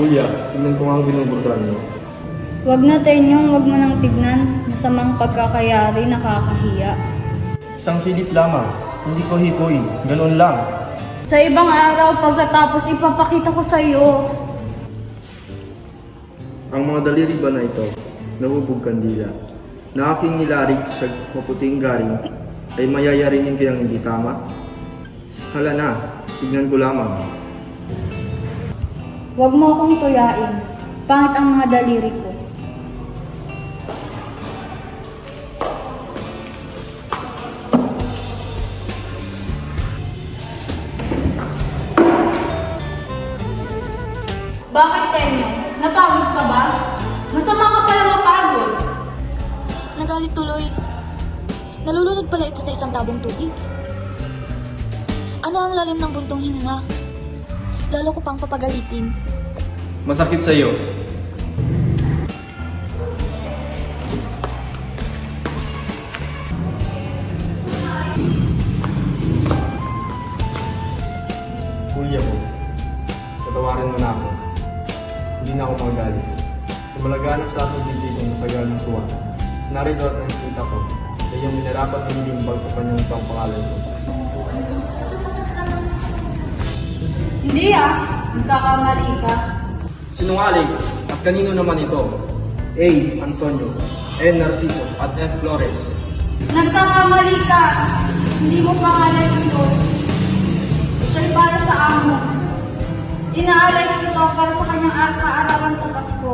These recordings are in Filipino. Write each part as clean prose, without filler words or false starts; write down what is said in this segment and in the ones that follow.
Julia, tingnan ko nga ang binuburgan mo. Huwag na Tenyong, huwag mo nang tignan. Masamang pagkakayari, nakakahiya. Isang silip lamang, hindi ko hipoy, ganun lang. Sa ibang araw, pagkatapos ipapakita ko sa iyo. Ang mga daliri ba na ito, nahubog kandila, na aking nilarig sa maputing garing, ay mayayarihin kayang hindi tama? Hala na, tignan ko lamang. Huwag mo akong tuyain. Pangit ang mga daliri ko. Bakit, Tenyo? Napagod ka ba? Masama ka pala mapagod. Nagalit tuloy. Nalulunod pala ito sa isang tabong tubig. Ano ang lalim ng buntong hininga? Lalo ko pang papagalitin. Masakit sa iyo. Julia mo, patawarin mo na ako. Hindi na ako magalit. Lumalaganap sa aking dibdib ang masagal ng tuwa. Narito at nakikita ko na iyong minarapat ng limbag sa kanyang pangpangalan ko. Hindi nagkakamali ka. Sinungaling at kanino naman ito? A. Antonio, N. Narciso at F. Flores. Nagkakamali ka. Hindi mo pangalan ito. Ito'y para sa amo. Inaalay ko ito para sa kanyang kaarawan sa Pasko.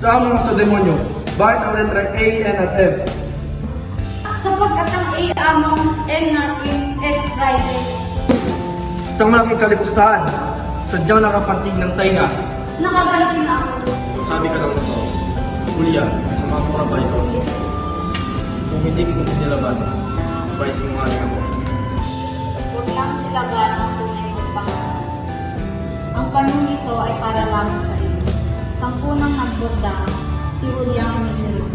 Saan mga sa demonyo? Bakit ang letra A, N at F? Sapagkat ang A among N natin, F Friday. Isang malaking kalipustahan. Sadyang nakapantig ng tainga. Nakaganti na ako. Sabi ka ng totoo. Julia, sa mga mura ba ito? Kung hindi ko gusto nilaban, sabay sinungaling ako. Huwag lang sila ang tunay mong pangalan. Ang panong ito ay para lamang sa iyo. Sampunang nagburda, si Juliang Anilio.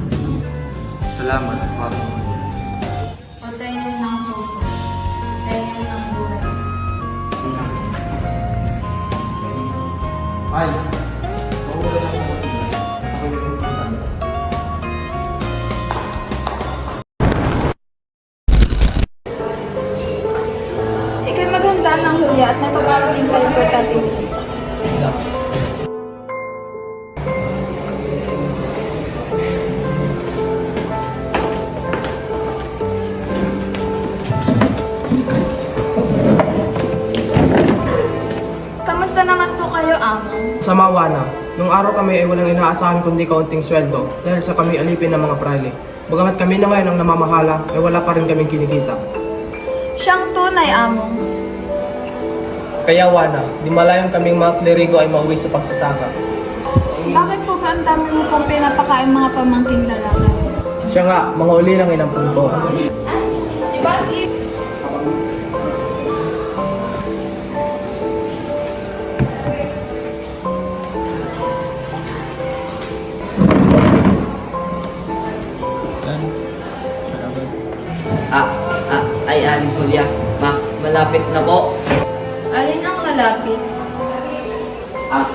Salamat, Father. O tayo ng puso, tayo ng buhay. Ay, mawala na ako. Ako yung tanda. Ika'y maghanda ng Julia at may paparating pa importanteng bisita. Kamusta naman po kayo, amo? Samawa na. Nung araw kami ay walang inaasahan kundi kaunting sweldo dahil sa kami alipin ng mga prale. Bagamat kami na ngayon ang namamahala, ay wala pa rin kaming kinikita. Siyang tunay, amo. Kaya Wana, di malayong kaming mga klerigo ay mauwi sa pagsasaka. Bakit po ba ang dami mo pong pinapakain mga pamangking dalaga? Siya nga, mga uli lang inampun ko. Diba si... Ay Aling Julia, malapit na po. Alin ang malapit? Ang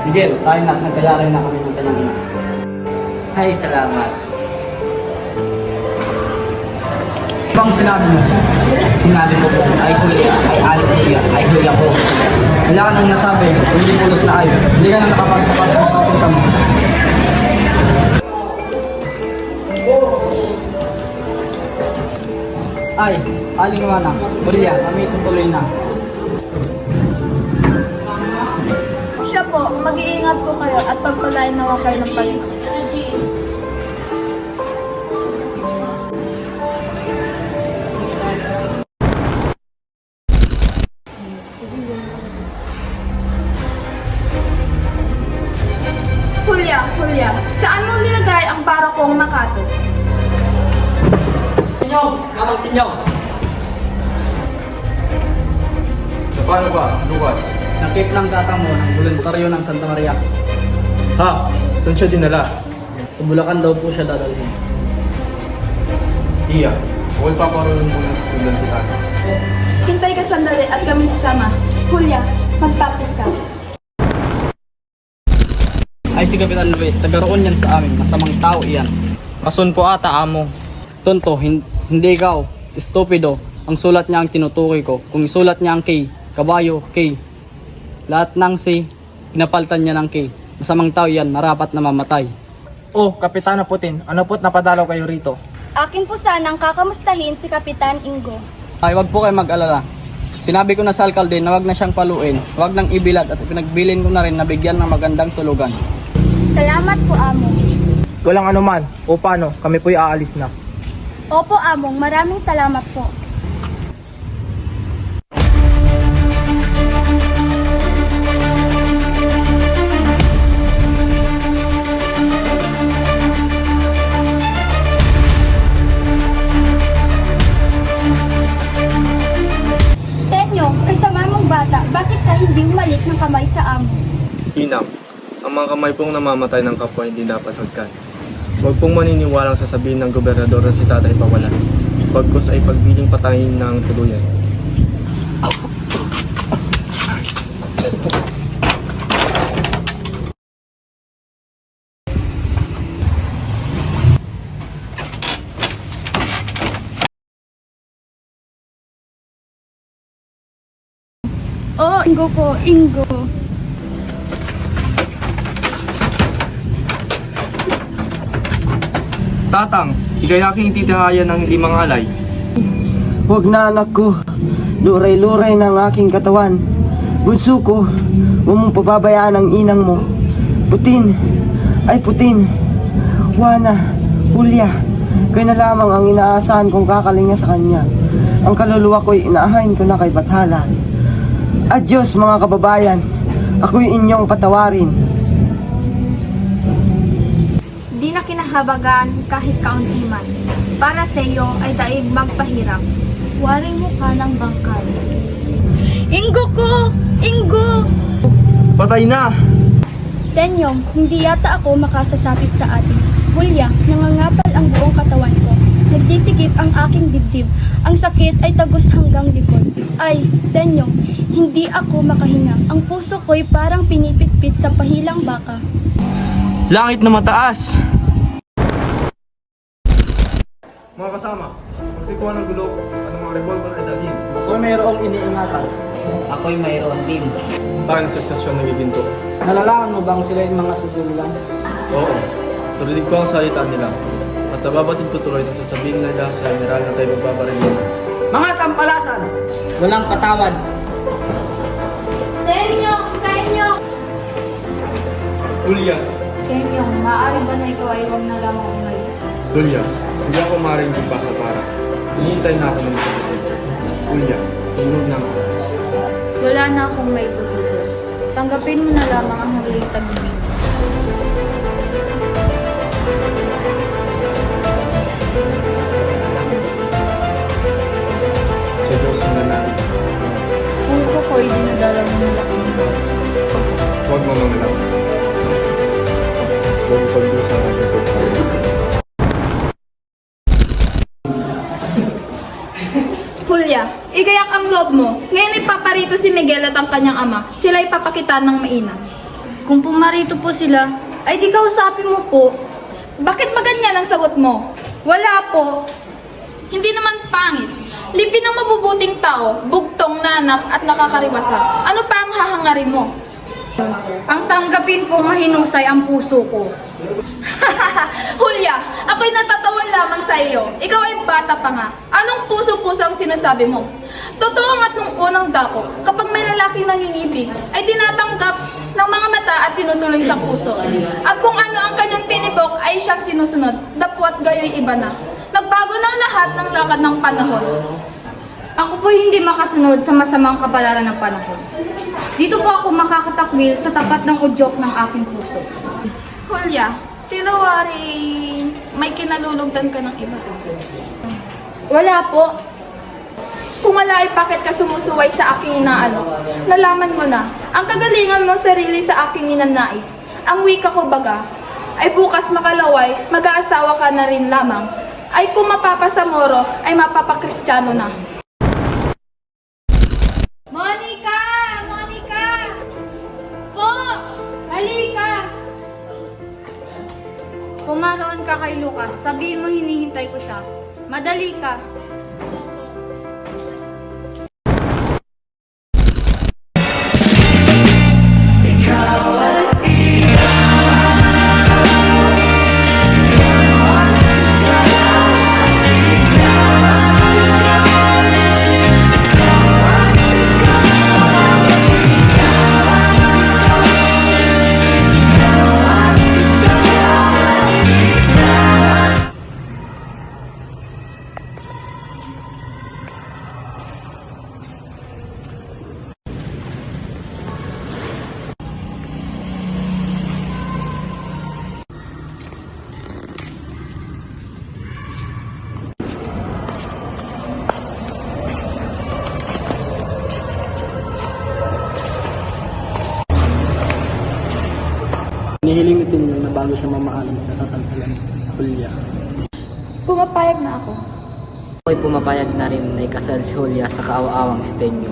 Miguel, tayo na at nagkayari na kami ng kanyang ina. Ay, salamat. Ibang sinabi mo? Sinabi ko po, ay Julia, ay Aling Julia, ay Julia po. Wala ka nang nasabi, hindi pulos na ay. Hindi ka na nakapagtapat ng pasinta mo. Ay, Aling Wana, Julia, kami tutuloy na. Siya po, mag-iingat po kayo at pagpalain nawa kayo ng Panginoon. Julia, saan mo nilagay ang barokong Makato? Tinyong! Kamang tinyong! Sa paano ba, Lucas? Nakip ng tata mo ng voluntaryo ng Santa Maria. Ha? Saan siya dinala? Sa Bulacan daw po siya dadalhin. Iya, ako'y paparulong muna tulad si Tata. hintay ka sandali at kami sasama. Julia, mag-practice ka. Ay si Kapitan Luis, tagaroon yan sa amin. Masamang tao iyan. Rason po ata, amo. Tonto, hindi ikaw. Estupido. Ang sulat niya ang tinutukoy ko. Kung isulat niya ang K, kabayo, K. Lahat ng C, pinapalitan niya ng K. Masamang tao yan, marapat na mamatay. Oh, Kapitana Putin, ano po't napadalaw kayo rito? Akin po sanang kakamustahin si Kapitan Ingo. Ay, wag po kayo mag-alala. Sinabi ko na sa alkalde na wag na siyang paluin, wag nang ibilad at pinagbilin ko na rin na bigyan ng magandang tulugan. Salamat po, Amo. Walang anuman. O paano, kami po'y aalis na. Opo, Among. Maraming salamat po. Tenyo, kay sama mong bata, bakit ka hindi umalik ng kamay sa amo? Inang, ang mga kamay pong namamatay ng kapwa hindi dapat hagkan. Huwag pong maniniwalang sasabihin ng gobernador na si tatay pawalan. Pagkus ay pagbiling patayin ng tuluyan. Oh, Ingo po, Ingo. Tatang, ikay aking titihayan ng hindi mangalay. Huwag na anak ko, luray-luray ng aking katawan. Bunso ko, huwag mong pababayaan ang inang mo. Putin, ay Putin, Juana, Julia, kayo na lamang ang inaasahan kong kakalinga sa kanya. Ang kaluluwa ko'y inaahain ko na kay Bathala. Adios mga kababayan, ako'y inyong patawarin. Di na kinahabagan kahit kaunti man. Para sa iyo ay daig magpahirap. Waring mukha ng bangkay. Ingo ko! Ingo! Patay na! Tenyong, hindi yata ako makasasapit sa atin. Julia, nangangapal ang buong katawan ko. Nagsisikip ang aking dibdib. Ang sakit ay tagos hanggang likod. Ay, Tenyong, hindi ako makahinga. Ang puso ko'y parang pinipitpit sa pahilang baka. Langit na mataas! Mga kasama, magsikuha ng gulo at ang mga revolver ay dalhin. Ako mayroong iniingatan. Ako'y mayroon din. Tayo sa stasyon ng giginto. Nalalaman mo bang sila yung mga susulan? Oo, narinig ko ang salita nila. At nababatid ko tuloy na sasabihin nila sa general na tayo magbabaril nila. Mga tampalasan! Walang patawad. Tenyong! Tenyong! Julia! Tenyong, maaari ba na ikaw ay huwag na lamang umalis? Julia, hindi ako maaaring magbasa para. Hinihintay na ako ng kapatid. Julia, tulog na ang oras. Wala na akong may tutugo. Tanggapin mo na lamang ang huling tag-ibig. Sa Diyos ang nanalo. Puso ko'y dinadala mo na laking Huwag mamangalaw. Huwag pagdusa ng ito. Julia, igayak ang loob mo. Ngayon ipaparito si Miguel at ang kanyang ama. Sila ipapakita ng mainam. Kung pumarito po sila, ay di kausapin mo po. Bakit maganyan ang sagot mo? Wala po. Hindi naman pangit. Lipi ng mabubuting tao, bugtong, nanak at nakakariwasa. Ano pa ang hahangarin mo? Ang tanggapin ko mahinusay ang puso ko. Julia, ako'y natatawan lamang sa iyo. Ikaw ay bata pa nga. Anong puso-puso ang sinasabi mo? Totoo nga't nung unang dako, kapag may lalaking nangingibig, ay tinatanggap ng mga mata at tinutuloy sa puso. At kung ano ang kanyang tinibok ay siyang sinusunod, dapwat gayo'y iba na. Nagbago ng lahat ng lakad ng panahon. Ako po hindi makasunod sa masamang kapalaran ng panahon. Dito po ako makakatakwil sa tapat ng udyok ng aking puso. Julia, tilawari, may kinalulugdan ka ng iba. Wala po. Kung wala ay bakit ka sumusuway sa aking inaano, nalaman mo na, ang kagalingan mo sarili sa aking ninanais. Ang wika ko baga, ay bukas makalaway, mag-aasawa ka na rin lamang. Ay kung mapapasamoro, ay mapapakristyano na. Pumaroon ka kay Lucas. Sabihin mo hinihintay ko siya. Madali ka. Hinihiling din niyo na bago siya mamaalam kakasal sa Julia. Pumapayag na ako. Ako'y pumapayag na rin na ikasal si Julia sa kaawa-awang si Tenyo.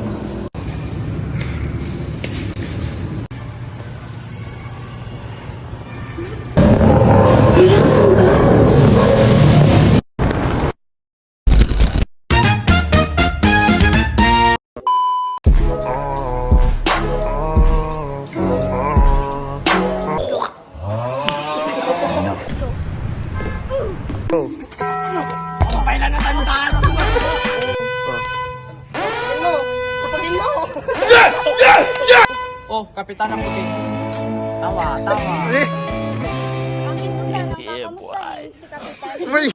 Oh, kapitan ng puti. Tawa, tawa. Ang ito sana, kamusta si Kapitan?